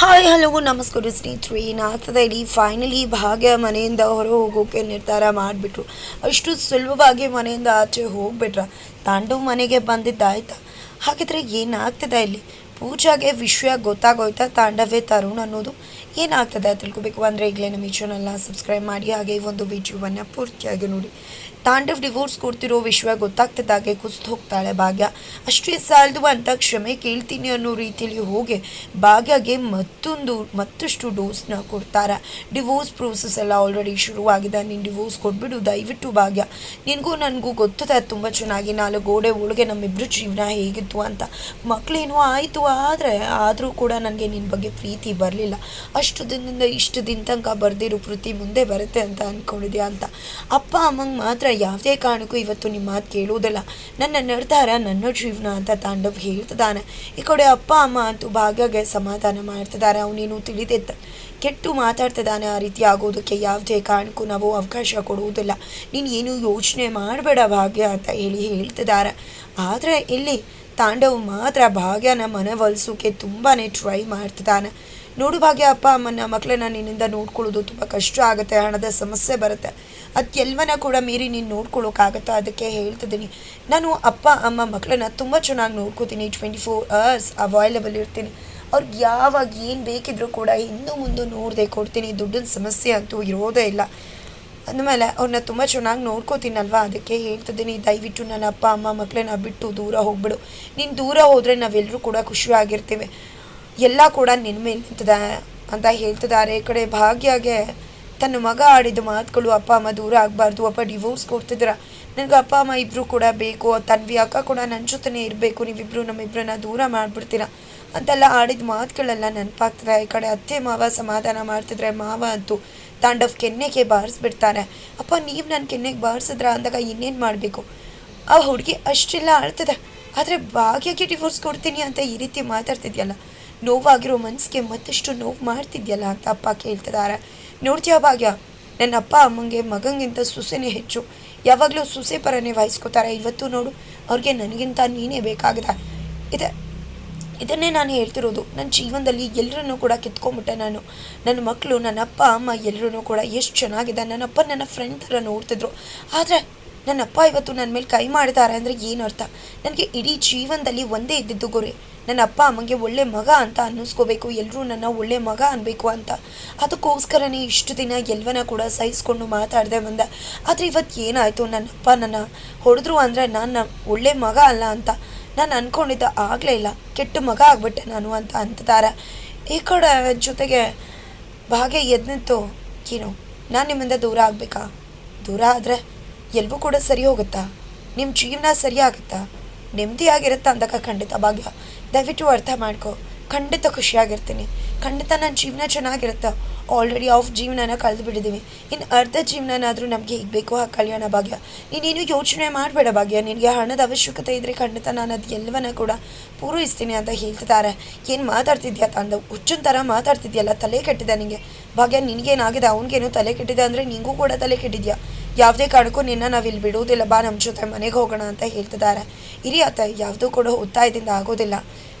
Hi hello ನಮಸ್ಕಾರ ಸ್ನೇಹಿತರೆ. ಏನಾಗ್ತದೆ ಇಲ್ಲಿ ಫೈನಲಿ ಭಾಗ್ಯ ಮನೆಯಿಂದ ಹೊರ ಹೋಗೋಕೆ ನಿರ್ಧಾರ ಮಾಡಿಬಿಟ್ರು. ಅಷ್ಟು ಸುಲಭವಾಗಿ ಮನೆಯಿಂದ ಆಚೆ ಹೋಗ್ಬಿಟ್ರ. ತಾಂಡವ್ ಮನೆಗೆ ಬಂದಿದ್ದಾಯ್ತಾ? ಹಾಗಿದ್ರೆ ಏನಾಗ್ತದೆ ಇಲ್ಲಿ? ಪೂಜಾಗೆ ವಿಷಯ ಗೊತ್ತಾಗೋಯ್ತಾ ತಾಂಡವೇ ತರುಣ್ ಅನ್ನೋದು? ಏನಾಗ್ತದೆ ತಿಳ್ಕೊಬೇಕು ಅಂದರೆ ಈಗಲೇ ನಮ್ಮ ಈ ಚಾನಲ್ನ ಸಬ್ಸ್ಕ್ರೈಬ್ ಮಾಡಿ, ಹಾಗೆ ಈ ಒಂದು ವಿಡಿಯೋವನ್ನು ಪೂರ್ತಿಯಾಗಿ ನೋಡಿ. ತಾಂಡವ್ ಡಿವೋರ್ಸ್ ಕೊಡ್ತಿರೋ ವಿಷಯ ಗೊತ್ತಾಗ್ತಿದ್ದಾಗೆ ಕುಸಿದು ಹೋಗ್ತಾಳೆ ಭಾಗ್ಯ. ಅಷ್ಟೇ ಸಾಲದು ಅಂತ ಕ್ಷಮೆ ಕೇಳ್ತೀನಿ ಅನ್ನೋ ರೀತಿಯಲ್ಲಿ ಹೋಗಿ ಭಾಗ್ಯಗೆ ಮತ್ತಷ್ಟು ಡೋಸ್ನ ಕೊಡ್ತಾರೆ. ಡಿವೋರ್ಸ್ ಪ್ರೋಸೆಸ್ ಎಲ್ಲ ಆಲ್ರೆಡಿ ಶುರುವಾಗಿದೆ. ನೀನು ಡಿವೋರ್ಸ್ ಕೊಟ್ಬಿಡು ದಯವಿಟ್ಟು ಭಾಗ್ಯ. ನಿನಗೂ ನನಗೂ ಗೊತ್ತದೆ ತುಂಬ ಚೆನ್ನಾಗಿ, ನಾಲ್ಕು ಗೋಡೆ ಒಳಗೆ ನಮ್ಮಿಬ್ಬರು ಜೀವನ ಹೇಗಿತ್ತು ಅಂತ. ಮಕ್ಕಳೇನೋ ಆಯಿತು, ಆದರೂ ಕೂಡ ನನಗೆ ನಿನ್ನ ಬಗ್ಗೆ ಪ್ರೀತಿ ಬರಲಿಲ್ಲ. ಅಷ್ಟು ದಿನದಿಂದ ಇಷ್ಟು ದಿನ ತನಕ ಬರೆದಿರೋ ಪ್ರೀತಿ ಮುಂದೆ ಬರುತ್ತೆ ಅಂತ ಅಂದ್ಕೊಂಡಿದ್ಯಾ ಅಂತ. ಅಪ್ಪ ಅಮ್ಮಂಗೆ ಮಾತ್ರ ಯಾವುದೇ ಕಾರಣಕ್ಕೂ ಇವತ್ತು ನಿಮ್ಮ ಮಾತು ಕೇಳುವುದಿಲ್ಲ. ನನ್ನ ನಿರ್ಧಾರ ನನ್ನ ಜೀವನ ಅಂತ ತಾಂಡವ್ ಹೇಳ್ತಿದ್ದಾನೆ. ಈ ಕಡೆ ಅಪ್ಪ ಅಮ್ಮ ಅಂತೂ ಭಾಗ್ಯಗೆ ಸಮಾಧಾನ ಮಾಡ್ತಿದ್ದಾರೆ. ಅವನೇನು ತಿಳಿದೆತ್ತ ಕೆಟ್ಟು ಮಾತಾಡ್ತಿದ್ದಾನೆ. ಆ ರೀತಿ ಆಗೋದಕ್ಕೆ ಯಾವುದೇ ಕಾರಣಕ್ಕೂ ನಾವು ಅವಕಾಶ ಕೊಡುವುದಿಲ್ಲ. ನೀನು ಏನು ಯೋಚನೆ ಮಾಡಬೇಡ ಭಾಗ್ಯ ಅಂತ ಹೇಳ್ತಿದ್ದಾರೆ. ಆದರೆ ಇಲ್ಲಿ ತಾಂಡವ್ ಮಾತ್ರ ಭಾಗ್ಯನ ಮನವೊಲಿಸೋಕೆ ತುಂಬಾ ಟ್ರೈ ಮಾಡ್ತಿದ್ದಾನೆ. ನೋಡು ಭಾಗ್ಯ, ಅಪ್ಪ ಅಮ್ಮನ ಮಕ್ಕಳನ್ನ ನಿನ್ನಿಂದ ನೋಡ್ಕೊಳ್ಳೋದು ತುಂಬ ಕಷ್ಟ ಆಗುತ್ತೆ, ಹಣದ ಸಮಸ್ಯೆ ಬರುತ್ತೆ. ಅದೆಲ್ಲವನ್ನ ಕೂಡ ಮೀರಿ ನೀನು ನೋಡ್ಕೊಳ್ಳೋಕ್ಕಾಗತ್ತಾ? ಅದಕ್ಕೆ ಹೇಳ್ತಿದ್ದೀನಿ, ನಾನು ಅಪ್ಪ ಅಮ್ಮ ಮಕ್ಕಳನ್ನ ತುಂಬ ಚೆನ್ನಾಗಿ ನೋಡ್ಕೋತೀನಿ. 24 hours ಅವೈಲೇಬಲ್ ಇರ್ತೀನಿ. ಅವ್ರಿಗೆ ಯಾವಾಗ ಏನು ಬೇಕಿದ್ರೂ ಕೂಡ ಹಿಂದೂ ಮುಂದೆ ನೋಡದೆ ಕೊಡ್ತೀನಿ. ದುಡ್ಡಿನ ಸಮಸ್ಯೆ ಅಂತೂ ಇರೋದೇ ಇಲ್ಲ. ಅಂದಮೇಲೆ ಅವ್ರನ್ನ ತುಂಬ ಚೆನ್ನಾಗಿ ನೋಡ್ಕೋತೀನಲ್ವಾ, ಅದಕ್ಕೆ ಹೇಳ್ತಿದ್ದೀನಿ, ದಯವಿಟ್ಟು ನನ್ನ ಅಪ್ಪ ಅಮ್ಮ ಮಕ್ಕಳನ್ನ ಬಿಟ್ಟು ದೂರ ಹೋಗ್ಬಿಡು. ನೀನು ದೂರ ಹೋದರೆ ನಾವೆಲ್ಲರೂ ಕೂಡ ಖುಷಿಯಾಗಿರ್ತೀವಿ. ಎಲ್ಲ ಕೂಡ ನಿನ್ನ ಮೇಲೆ ನಿಂತದ ಅಂತ ಹೇಳ್ತಿದ್ದಾರೆ. ಈ ಕಡೆ ಭಾಗ್ಯಗೆ ತನ್ನ ಮಗ ಆಡಿದ ಮಾತುಗಳು, ಅಪ್ಪ ಅಮ್ಮ ದೂರ ಆಗಬಾರ್ದು, ಅಪ್ಪ ಡಿವೋರ್ಸ್ ಕೊಡ್ತಿದ್ರ, ನನಗೆ ಅಪ್ಪ ಅಮ್ಮ ಇಬ್ಬರು ಕೂಡ ಬೇಕು, ತನ್ವಿ ಅಕ್ಕ ಕೂಡ ನನ್ನ ಜೊತೆನೇ ಇರಬೇಕು, ನೀವಿಬ್ಬರು ನಮ್ಮಿಬ್ಬರನ್ನ ದೂರ ಮಾಡಿಬಿಡ್ತೀರ ಅಂತೆಲ್ಲ ಆಡಿದ ಮಾತುಗಳೆಲ್ಲ ನೆನಪಾಗ್ತದೆ. ಈ ಕಡೆ ಅತ್ತೆ ಮಾವ ಸಮಾಧಾನ ಮಾಡ್ತಿದ್ರೆ ಮಾವ ಅಂತೂ ತಾಂಡವ್ ಕೆನ್ನೆಗೆ ಬಾರಿಸ್ಬಿಡ್ತಾರೆ. ಅಪ್ಪ ನೀವು ನನ್ನ ಕೆನ್ನೆಗೆ ಬಾರಿಸಿದ್ರ ಅಂದಾಗ ಇನ್ನೇನು ಮಾಡಬೇಕು? ಆ ಹುಡುಗಿ ಅಷ್ಟೆಲ್ಲ ಆಳ್ತದೆ, ಆದರೆ ಭಾಗ್ಯಕ್ಕೆ ಡಿವೋರ್ಸ್ ಕೊಡ್ತೀನಿ ಅಂತ ಈ ರೀತಿ ಮಾತಾಡ್ತಿದ್ಯಲ್ಲ, ನೋವಾಗಿರೋ ಮನಸ್ಸಿಗೆ ಮತ್ತಷ್ಟು ನೋವು ಮಾಡ್ತಿದ್ಯಲ್ಲ ಅಂತ ಅಪ್ಪ ಕೇಳ್ತಿದ್ದಾರೆ. ನೋಡ್ತೀಯ ಭಾಗ್ಯ, ನನ್ನ ಅಪ್ಪ ಅಮ್ಮಂಗೆ ಮಗಂಗಿಂತ ಸೊಸೆನೇ ಹೆಚ್ಚು, ಯಾವಾಗಲೂ ಸೊಸೆ ಪರನೇ ವಹಿಸ್ಕೋತಾರೆ. ಇವತ್ತು ನೋಡು, ಅವ್ರಿಗೆ ನನಗಿಂತ ನೀನೇ ಬೇಕಾಗಿದೆ. ಇದನ್ನೇ ನಾನು ಹೇಳ್ತಿರೋದು. ನನ್ನ ಜೀವನದಲ್ಲಿ ಎಲ್ಲರನ್ನೂ ಕೂಡ ಕಿತ್ಕೊಂಡ್ಬಿಟ್ಟೆ ನಾನು. ನನ್ನ ಮಕ್ಕಳು, ನನ್ನ ಅಪ್ಪ ಅಮ್ಮ ಎಲ್ಲರೂ ಕೂಡ ಎಷ್ಟು ಚೆನ್ನಾಗಿದೆ. ನನ್ನಪ್ಪ ನನ್ನ ಫ್ರೆಂಡ್ ಥರ ನೋಡ್ತಿದ್ರು. ಆದರೆ ನನ್ನಪ್ಪ ಇವತ್ತು ನನ್ನ ಮೇಲೆ ಕೈ ಮಾಡಿದ್ದಾರೆ ಅಂದರೆ ಏನು ಅರ್ಥ? ನನಗೆ ಇಡೀ ಜೀವನದಲ್ಲಿ ಒಂದೇ ಇದ್ದಿದ್ದು ಗುರಿ, ನನ್ನ ಅಪ್ಪ ಅಮ್ಮಂಗೆ ಒಳ್ಳೆ ಮಗ ಅಂತ ಅನ್ನಿಸ್ಕೋಬೇಕು, ಎಲ್ಲರೂ ನನ್ನ ಒಳ್ಳೆ ಮಗ ಅನ್ಬೇಕು ಅಂತ. ಅದಕ್ಕೋಸ್ಕರನೇ ಇಷ್ಟು ದಿನ ಎಲ್ಲವನ್ನ ಕೂಡ ಸಹಿಸ್ಕೊಂಡು ಮಾತಾಡದೆ ಬಂದೆ. ಆದರೆ ಇವತ್ತು ಏನಾಯಿತು, ನನ್ನಪ್ಪ ನನ್ನ ಹೊಡೆದ್ರು ಅಂದರೆ ನಾನು ಒಳ್ಳೆ ಮಗ ಅಲ್ಲ ಅಂತ ನಾನು ಅಂದ್ಕೊಂಡಿದ್ದ ಆಗಲೇ ಇಲ್ಲ, ಕೆಟ್ಟ ಮಗ ಆಗ್ಬಿಟ್ಟೆ ನಾನು ಅಂತ ಅಂತಿದ್ದಾರೆ. ಈ ಕಡೆ ಜೊತೆಗೆ ಭಾಗ್ಯ ಎದ್ನಿತ್ತು, ಏನು ನಾನು ನಿಮ್ಮಿಂದ ದೂರ ಆಗಬೇಕಾ? ದೂರ ಆದರೆ ಎಲ್ಲವೂ ಕೂಡ ಸರಿ ಹೋಗುತ್ತಾ? ನಿಮ್ಮ ಜೀವನ ಸರಿ ಆಗುತ್ತಾ? ನೆಮ್ಮದಿಯಾಗಿರುತ್ತಾ ಅಂದಾಗ ಖಂಡಿತ ಭಾಗ್ಯ ದಯವಿಟ್ಟು ಅರ್ಥ ಮಾಡ್ಕೊ. ಖಂಡಿತ ಖುಷಿಯಾಗಿರ್ತೀನಿ, ಖಂಡಿತ ನನ್ನ ಜೀವನ ಚೆನ್ನಾಗಿರುತ್ತೆ. ಆಲ್ರೆಡಿ ಆಫ್ ಜೀವನನ ಕಳೆದು ಬಿಟ್ಟಿದ್ದೀವಿ, ಇನ್ನು ಅರ್ಧ ಜೀವನನಾದರೂ ನಮಗೆ ಈಗ ಬೇಕು ಆ ಕಲ್ಯಾಣ ಭಾಗ್ಯ. ನೀನೇನು ಯೋಚನೆ ಮಾಡಬೇಡ ಭಾಗ್ಯ, ನಿನಗೆ ಹಣದ ಅವಶ್ಯಕತೆ ಇದ್ದರೆ ಖಂಡಿತ ನಾನು ಅದು ಎಲ್ಲವನ್ನ ಕೂಡ ಪೂರೈಸ್ತೀನಿ ಅಂತ ಹೇಳ್ತಿದ್ದಾರೆ. ಏನು ಮಾತಾಡ್ತಿದ್ಯಾ ತಂದ ಹುಚ್ಚಿನ ಥರ ಮಾತಾಡ್ತಿದ್ಯಲ್ಲ, ತಲೆ ಕೆಟ್ಟಿದೆ ನಿನಗೆ ಭಾಗ್ಯ. ನಿನಗೇನಾಗಿದೆ, ಅವ್ನಿಗೇನೋ ತಲೆ ಕೆಟ್ಟಿದೆ ಅಂದರೆ ನಿನಗೂ ಕೂಡ ತಲೆ ಕೆಟ್ಟಿದ್ಯಾ? ಯಾವುದೇ ಕಾರಣಕ್ಕೂ ನಿನ್ನ ನಾವಿಲ್ಲಿ ಬಿಡೋದಿಲ್ಲ, ಬಾ ನಮ್ಮ ಜೊತೆ ಮನೆಗೆ ಹೋಗೋಣ ಅಂತ ಹೇಳ್ತಿದ್ದಾರೆ. ಇರಿ ಅತ್ತ, ಯಾವುದೂ ಕೂಡ ಒತ್ತಾಯದಿಂದ ಆಗೋದಿಲ್ಲ,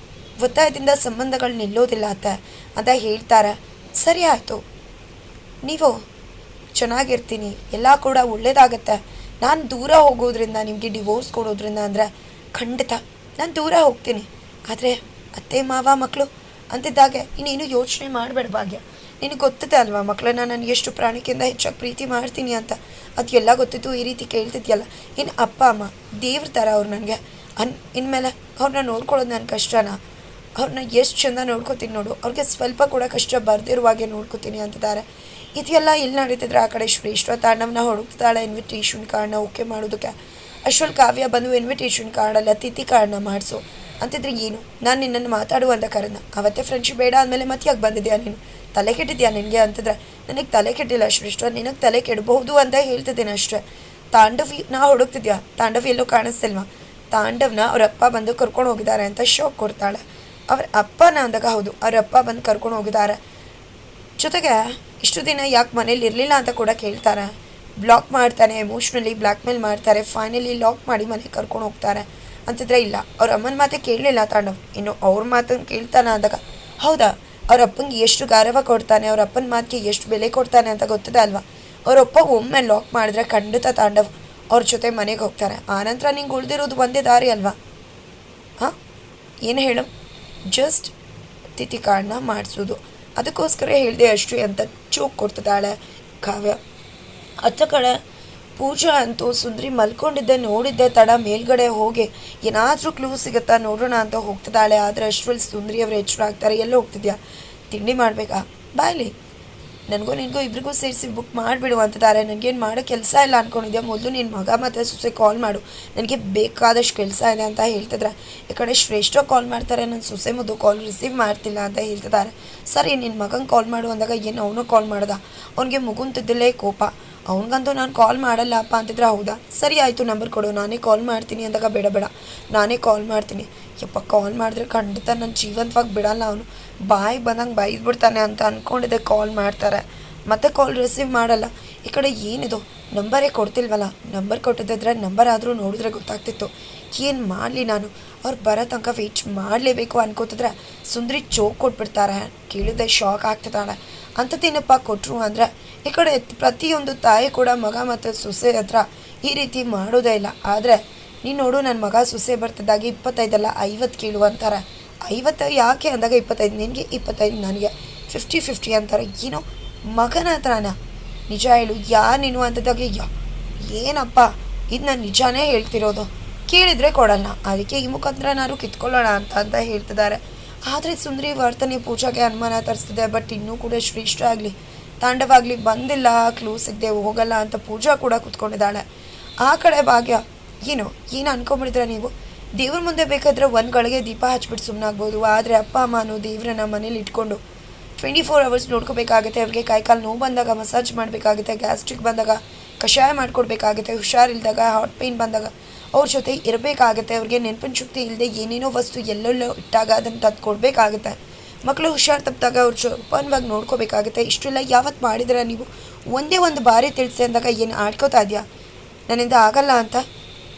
ಒತ್ತಾಯದಿಂದ ಸಂಬಂಧಗಳು ನಿಲ್ಲೋದಿಲ್ಲ ಅಂತ ಹೇಳ್ತಾರೆ. ಸರಿ ಆಯಿತು, ನೀವು ಚೆನ್ನಾಗಿರ್ತೀನಿ, ಎಲ್ಲ ಕೂಡ ಒಳ್ಳೇದಾಗತ್ತೆ. ನಾನು ದೂರ ಹೋಗೋದ್ರಿಂದ, ನಿಮಗೆ ಡಿವೋರ್ಸ್ ಕೊಡೋದ್ರಿಂದ ಅಂದರೆ ಖಂಡಿತ ನಾನು ದೂರ ಹೋಗ್ತೀನಿ. ಆದರೆ ಅತ್ತೆ ಮಾವ ಮಕ್ಕಳು ಅಂತಿದ್ದಾಗೆ ನೀನೇನು ಯೋಚನೆ ಮಾಡಬೇಡ ಭಾಗ್ಯ. ನಿನಗೆ ಗೊತ್ತಿದೆ ಅಲ್ವಾ ಮಕ್ಕಳನ್ನ ನಾನು ಎಷ್ಟು ಪ್ರಾಣಿಕೆಯಿಂದ ಹೆಚ್ಚಾಗಿ ಪ್ರೀತಿ ಮಾಡ್ತೀನಿ ಅಂತ. ಅದು ಎಲ್ಲ ಗೊತ್ತಿತ್ತು, ಈ ರೀತಿ ಕೇಳ್ತಿದ್ಯಲ್ಲ. ಇನ್ನು ಅಪ್ಪ ಅಮ್ಮ ದೇವ್ರ ಥರ ಅವ್ರು ನನಗೆ. ಇನ್ಮೇಲೆ ಅವ್ರನ್ನ ನೋಡ್ಕೊಳ್ಳೋದು ನನ್ನ ಕಷ್ಟನಾ? ಅವ್ರನ್ನ ಎಷ್ಟು ಚೆಂದ ನೋಡ್ಕೋತೀನಿ ನೋಡು, ಅವ್ರಿಗೆ ಸ್ವಲ್ಪ ಕೂಡ ಕಷ್ಟ ಬರ್ದಿರುವಾಗೆ ನೋಡ್ಕೋತೀನಿ ಅಂತಿದ್ದಾರೆ. ಇದೆಲ್ಲ ಇಲ್ಲಿ ನಡೀತಿದ್ರೆ ಆ ಕಡೆ ಶ್ರೇಷ್ಠ ತಾಂಡವನ್ನ ಹುಡುಕ್ತಾಳೆ ಇನ್ವಿಟೇಷನ್ ಕಾರ್ಡ್ನ ಓಕೆ ಮಾಡೋದಕ್ಕೆ. ಅಷ್ಟರಲ್ಲಿ ಕಾವ್ಯ ಬಂದು ಇನ್ವಿಟೇಷನ್ ಕಾರ್ಡಲ್ಲ ತಿಥಿ ಕಾರ್ಡ್ನ ಮಾಡಿಸು ಅಂತಿದ್ರೆ ಏನು? ನಾನು ನಿನ್ನನ್ನು ಮಾತಾಡುವಂತ ಕರೆದ ಅವತ್ತೇ ಫ್ರೆಂಡ್ಶಿಪ್ ಬೇಡ ಅಂದಮೇಲೆ ಮತ್ತೆ ಯಾಕೆ ಬಂದಿದ್ಯಾ ನೀನು? ತಲೆ ಕೆಟ್ಟಿದ್ಯಾ ನಿನಗೆ ಅಂತಿದ್ರೆ, ನನಗೆ ತಲೆ ಕೆಟ್ಟಿಲ್ಲ ಶ್ರೇಷ್ಠ, ನಿನಗೆ ತಲೆ ಕೆಡಬಹುದು ಅಂತ ಹೇಳ್ತಿದ್ದೇನೆ ಅಷ್ಟೇ. ನಾ ಹುಡುಕ್ತಿದ್ಯಾ? ತಾಂಡವ್ ಎಲ್ಲೋ ಕಾಣಿಸ್ತಿಲ್ವಾ? ತಾಂಡವ್ನ ಅವ್ರ ಅಪ್ಪ ಬಂದು ಕರ್ಕೊಂಡು ಹೋಗಿದ್ದಾರೆ ಅಂತ ಶಾಕ್ ಕೊಡ್ತಾಳೆ. ಅವ್ರ ಅಪ್ಪನ ಅಂದಾಗ ಹೌದು, ಅವ್ರ ಅಪ್ಪ ಬಂದು ಕರ್ಕೊಂಡು ಹೋಗಿದ್ದಾರೆ. ಜೊತೆಗೆ ಇಷ್ಟು ದಿನ ಯಾಕೆ ಮನೇಲಿ ಇರಲಿಲ್ಲ ಅಂತ ಕೂಡ ಕೇಳ್ತಾರೆ. ಬ್ಲಾಕ್ ಮಾಡ್ತಾನೆ, ಎಮೋಷ್ನಲಿ ಬ್ಲ್ಯಾಕ್ ಮೇಲ್ ಮಾಡ್ತಾರೆ. ಫೈನಲಿ ಲಾಕ್ ಮಾಡಿ ಮನೆಗೆ ಕರ್ಕೊಂಡು ಹೋಗ್ತಾರೆ. ಅಂತಿದ್ರೆ ಇಲ್ಲ, ಅವ್ರ ಅಮ್ಮನ ಮಾತೆ ಕೇಳಲಿಲ್ಲ ತಾಂಡವ್, ಇನ್ನು ಅವ್ರ ಮಾತನ್ನು ಕೇಳ್ತಾನ ಅಂದಾಗ ಹೌದಾ ಅವ್ರ ಅಪ್ಪಂಗೆ ಎಷ್ಟು ಗೌರವ ಕೊಡ್ತಾನೆ, ಅವ್ರ ಅಪ್ಪನ ಮಾತಿಗೆ ಎಷ್ಟು ಬೆಲೆ ಕೊಡ್ತಾನೆ ಅಂತ ಗೊತ್ತದೆ ಅಲ್ವಾ. ಅವರಪ್ಪ ಒಮ್ಮೆ ಲಾಕ್ ಮಾಡಿದ್ರೆ ಖಂಡಿತ ತಾಂಡವ್ ಅವ್ರ ಜೊತೆ ಮನೆಗೆ ಹೋಗ್ತಾರೆ. ಆನಂತರ ನಿಂಗೆ ಉಳಿದಿರೋದು ಒಂದೇ ದಾರಿ ಅಲ್ವಾ. ಹಾಂ, ಏನು ಹೇಳು, ಜಸ್ಟ್ ತಿಥಿ ಕಾರ್ಡ್ನ ಮಾಡಿಸೋದು. ಅದಕ್ಕೋಸ್ಕರ ಹೇಳಿದೆ ಅಷ್ಟು ಅಂತ ಚೂಕ್ ಕೊಡ್ತಿದ್ದಾಳೆ ಕಾವ್ಯ. ಅತ್ತ ಕಡೆ ಪೂಜಾ ಅಂತೂ ಸುಂದ್ರಿ ಮಲ್ಕೊಂಡಿದ್ದೆ ನೋಡಿದ್ದೆ ತಡ ಮೇಲ್ಗಡೆ ಹೋಗಿ ಏನಾದರೂ ಕ್ಲೂ ಸಿಗುತ್ತಾ ನೋಡೋಣ ಅಂತ ಹೋಗ್ತಿದ್ದಾಳೆ. ಆದರೆ ಅಷ್ಟರಲ್ಲಿ ಸುಂದ್ರಿ ಅವರು ಎಚ್ಚರ ಆಗ್ತಾರೆ. ಎಲ್ಲೋ ಹೋಗ್ತಿದ್ಯಾ, ತಿಂಡಿ ಮಾಡಬೇಕಾ, ಬಾಯ್ಲಿ, ನನಗೂ ನಿನಗೂ ಇಬ್ರಿಗೂ ಸೇರಿಸಿ ಬುಕ್ ಮಾಡಿಬಿಡು ಅಂತಿದ್ದಾರೆ. ನನಗೇನು ಮಾಡೋ ಕೆಲಸ ಇಲ್ಲ ಅಂದ್ಕೊಂಡಿದ್ದೆ, ಮೊದಲು ನಿನ್ನ ಮಗ ಮತ್ತು ಸೊಸೆ ಕಾಲ್ ಮಾಡು, ನನಗೆ ಬೇಕಾದಷ್ಟು ಕೆಲಸ ಇದೆ ಅಂತ ಹೇಳ್ತಿದ್ರೆ. ಈ ಕಡೆ ಶ್ರೇಷ್ಠ ಕಾಲ್ ಮಾಡ್ತಾರೆ, ನನ್ನ ಸೊಸೆ ಮುದ್ದು ಕಾಲ್ ರಿಸೀವ್ ಮಾಡ್ತಿಲ್ಲ ಅಂತ ಹೇಳ್ತಿದ್ದಾರೆ. ಸರಿ, ನಿನ್ನ ಮಗಂಗೆ ಕಾಲ್ ಮಾಡು ಅಂದಾಗ ಏನು ಅವನು ಕಾಲ್ ಮಾಡ್ದ, ಅವನಿಗೆ ಮುಗುಂತಿದ್ದಲೇ ಕೋಪ. ಅವ್ನಿಗಂತೂ ನಾನು ಕಾಲ್ ಮಾಡಲ್ಲಪ್ಪ ಅಂತಿದ್ರೆ ಹೌದಾ, ಸರಿ ಆಯಿತು ನಂಬರ್ ಕೊಡು, ನಾನೇ ಕಾಲ್ ಮಾಡ್ತೀನಿ ಅಂದಾಗ ಬೇಡ ಬೇಡ ನಾನೇ ಕಾಲ್ ಮಾಡ್ತೀನಿ. ಯಪ್ಪ, ಕಾಲ್ ಮಾಡಿದ್ರೆ ಖಂಡಿತ ನನ್ನ ಜೀವಂತವಾಗಿ ಬಿಡಲ್ಲ ಅವನು, ಬಾಯಿಗೆ ಬಂದಂಗೆ ಬೈದ್ಬಿಡ್ತಾನೆ ಅಂತ ಅಂದ್ಕೊಂಡಿದ್ದೆ. ಕಾಲ್ ಮಾಡ್ತಾರೆ, ಮತ್ತೆ ಕಾಲ್ ರಿಸೀವ್ ಮಾಡಲ್ಲ. ಈ ಕಡೆ ಏನಿದು ನಂಬರೇ ಕೊಡ್ತಿಲ್ವಲ್ಲ, ನಂಬರ್ ಕೊಟ್ಟಿದ್ದರೆ ನಂಬರ್ ಆದರೂ ನೋಡಿದ್ರೆ ಗೊತ್ತಾಗ್ತಿತ್ತು. ಏನು ಮಾಡಲಿ ನಾನು, ಅವ್ರು ಬರೋ ತನಕ ವೇಟ್ ಮಾಡಲೇಬೇಕು ಅನ್ಕೋತಿದ್ರೆ ಸುಂದ್ರಿ ಚೋಕ್ ಕೊಟ್ಬಿಡ್ತಾರೆ. ಕೇಳಿದ್ರೆ ಶಾಕ್ ಆಗ್ತಿದ್ದಾಳೆ. ಅಂಥದ್ದೇನಪ್ಪ ಕೊಟ್ಟರು ಅಂದರೆ ಈ ಕಡೆ ಪ್ರತಿಯೊಂದು ತಾಯಿ ಕೂಡ ಮಗ ಮತ್ತು ಸೊಸೆ ಹತ್ರ ಈ ರೀತಿ ಮಾಡೋದೇ ಇಲ್ಲ. ಆದರೆ ನೀನು ನೋಡು, ನನ್ನ ಮಗ ಸೊಸೆ ಬರ್ತಿದ್ದಾಗ 25 50 ಕೇಳು ಅಂತಾರೆ. 50 ಯಾಕೆ ಅಂದಾಗ 25 ನಿನಗೆ 25 ನನಗೆ 50-50 ಅಂತಾರೆ. ಏನೋ ಮಗನ ಹತ್ರನ ನಿಜ ಹೇಳು, ನೀನು ಅಂತಿದ್ದಾಗ ಏನಪ್ಪ ಇದು ನಾನು ನಿಜಾನೇ ಹೇಳ್ತಿರೋದು, ಕೇಳಿದರೆ ಕೊಡಲ್ಲ, ಅದಕ್ಕೆ ಈ ಮುಖಾಂತರ ನಾನು ಕಿತ್ಕೊಳ್ಳೋಣ ಅಂತ ಹೇಳ್ತಿದ್ದಾರೆ. ಆದರೆ ಸುಂದರಿ ವರ್ತನೆ ಪೂಜಾಗೆ ಅನುಮಾನ ತರಿಸ್ತಿದೆ. ಬಟ್ ಇನ್ನೂ ಕೂಡ ಶ್ರೇಷ್ಠ ಆಗಲಿ ತಾಂಡವಾಗಲಿ ಬಂದಿಲ್ಲ, ಕ್ಲೂ ಸಿಗದೆ ಹೋಗಲ್ಲ ಅಂತ ಪೂಜಾ ಕೂಡ ಕೂತ್ಕೊಂಡಿದ್ದಾಳೆ. ಆ ಕಡೆ ಭಾಗ್ಯ ಏನು ಅನ್ಕೊಂಬಿಡಿದ್ರೆ ನೀವು, ದೇವ್ರ ಮುಂದೆ ಬೇಕಾದ್ರೆ ಒಂದು ಗಳಿಗೆ ದೀಪ ಹಚ್ಬಿಟ್ಟು ಸುಮ್ಮನಾಗ್ಬೋದು. ಆದರೆ ಅಪ್ಪ ಅಮ್ಮ ಅನ್ನೋ ದೇವ್ರನ್ನ ಮನೇಲಿ ಇಟ್ಕೊಂಡು 24 hours ನೋಡ್ಕೋಬೇಕಾಗುತ್ತೆ. ಅವ್ರಿಗೆ ಕೈಕಾಲು ನೋವು ಬಂದಾಗ ಮಸಾಜ್ ಮಾಡಬೇಕಾಗುತ್ತೆ, ಗ್ಯಾಸ್ಟ್ರಿಕ್ ಬಂದಾಗ ಕಷಾಯ ಮಾಡಿಕೊಡ್ಬೇಕಾಗುತ್ತೆ, ಹುಷಾರಿಲ್ದಾಗ ಹಾರ್ಟ್ ಪೇಯ್ನ್ ಬಂದಾಗ ಅವ್ರ ಜೊತೆ ಇರಬೇಕಾಗುತ್ತೆ. ಅವ್ರಿಗೆ ನೆನಪಿನ ಶಕ್ತಿ ಇಲ್ಲದೆ ಏನೇನೋ ವಸ್ತು ಎಲ್ಲೆಲ್ಲೋ ಇಟ್ಟಾಗ ಅದನ್ನು ತಂದು ಕೊಡಬೇಕಾಗುತ್ತೆ. ಮಕ್ಕಳು ಹುಷಾರು ತಪ್ಪಿದಾಗ ಅವ್ರ ಜೋಪಾನವಾಗಿ ನೋಡ್ಕೋಬೇಕಾಗುತ್ತೆ. ಇಷ್ಟೆಲ್ಲ ಯಾವತ್ತು ಮಾಡಿದ್ರೆ ನೀವು, ಒಂದೇ ಒಂದು ಬಾರಿ ತಿಳಿಸಿ ಅಂದಾಗ ಏನು ಆಡ್ಕೋತಾ ಇದೆಯಾ, ನನ್ನಿಂದ ಆಗಲ್ಲ ಅಂತ.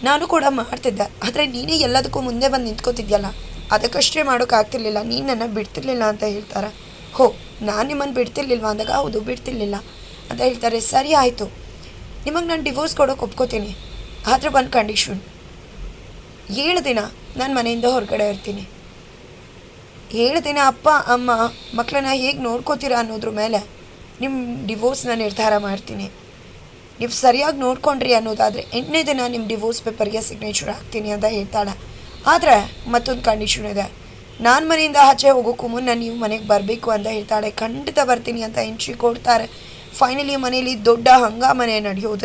ನಾನು ಕೂಡ ಮಾಡ್ತಿದ್ದೆ, ಆದರೆ ನೀನೇ ಎಲ್ಲದಕ್ಕೂ ಮುಂದೆ ಬಂದು ನಿಂತ್ಕೋತಿದ್ಯಲ್ಲ, ಅದಕ್ಕಷ್ಟೇ ಮಾಡೋಕ್ಕಾಗ್ತಿರ್ಲಿಲ್ಲ, ನೀನು ನನ್ನ ಬಿಡ್ತಿರ್ಲಿಲ್ಲ ಅಂತ ಹೇಳ್ತಾರೆ. ಹೋ, ನಾನು ನಿಮ್ಮನ್ನು ಬಿಡ್ತಿರ್ಲಿಲ್ವ ಅಂದಾಗ ಹೌದು ಬಿಡ್ತಿರ್ಲಿಲ್ಲ ಅಂತ ಹೇಳ್ತಾರೆ. ಸರಿ ಆಯಿತು, ನಿಮಗೆ ನಾನು ಡಿವೋರ್ಸ್ ಕೊಡೋಕೆ ಒಪ್ಕೋತೀನಿ, ಆದರೆ ಒಂದು ಕಂಡೀಷನ್, 7 ದಿನ ನಾನು ಮನೆಯಿಂದ ಹೊರಗಡೆ ಇರ್ತೀನಿ. 7 ದಿನ ಅಪ್ಪ ಅಮ್ಮ ಮಕ್ಕಳನ್ನ ಹೇಗೆ ನೋಡ್ಕೋತೀರಾ ಅನ್ನೋದ್ರ ಮೇಲೆ ನಿಮ್ಮ ಡಿವೋರ್ಸ್ನ ನಿರ್ಧಾರ ಮಾಡ್ತೀನಿ. ನೀವು ಸರಿಯಾಗಿ ನೋಡ್ಕೊಂಡ್ರಿ ಅನ್ನೋದಾದರೆ 8ನೇ ದಿನ ನಿಮ್ಮ ಡಿವೋರ್ಸ್ ಪೇಪರ್ಗೆ ಸಿಗ್ನೇಚರ್ ಹಾಕ್ತೀನಿ ಅಂತ ಹೇಳ್ತಾಳೆ. ಆದರೆ ಮತ್ತೊಂದು ಕಂಡೀಷನ್ ಇದೆ, ನಾನು ಮನೆಯಿಂದ ಆಚೆ ಹೋಗೋಕ್ಕೂ ಮುನ್ನ ನೀವು ಮನೆಗೆ ಬರಬೇಕು ಅಂತ ಹೇಳ್ತಾಳೆ. ಖಂಡಿತ ಬರ್ತೀನಿ ಅಂತ ಎಂಟ್ರಿ ಕೊಡ್ತಾರೆ. ಫೈನಲಿ ಮನೆಯಲ್ಲಿ ದೊಡ್ಡ ಹಂಗಾಮನೆ ನಡೆಯೋದು.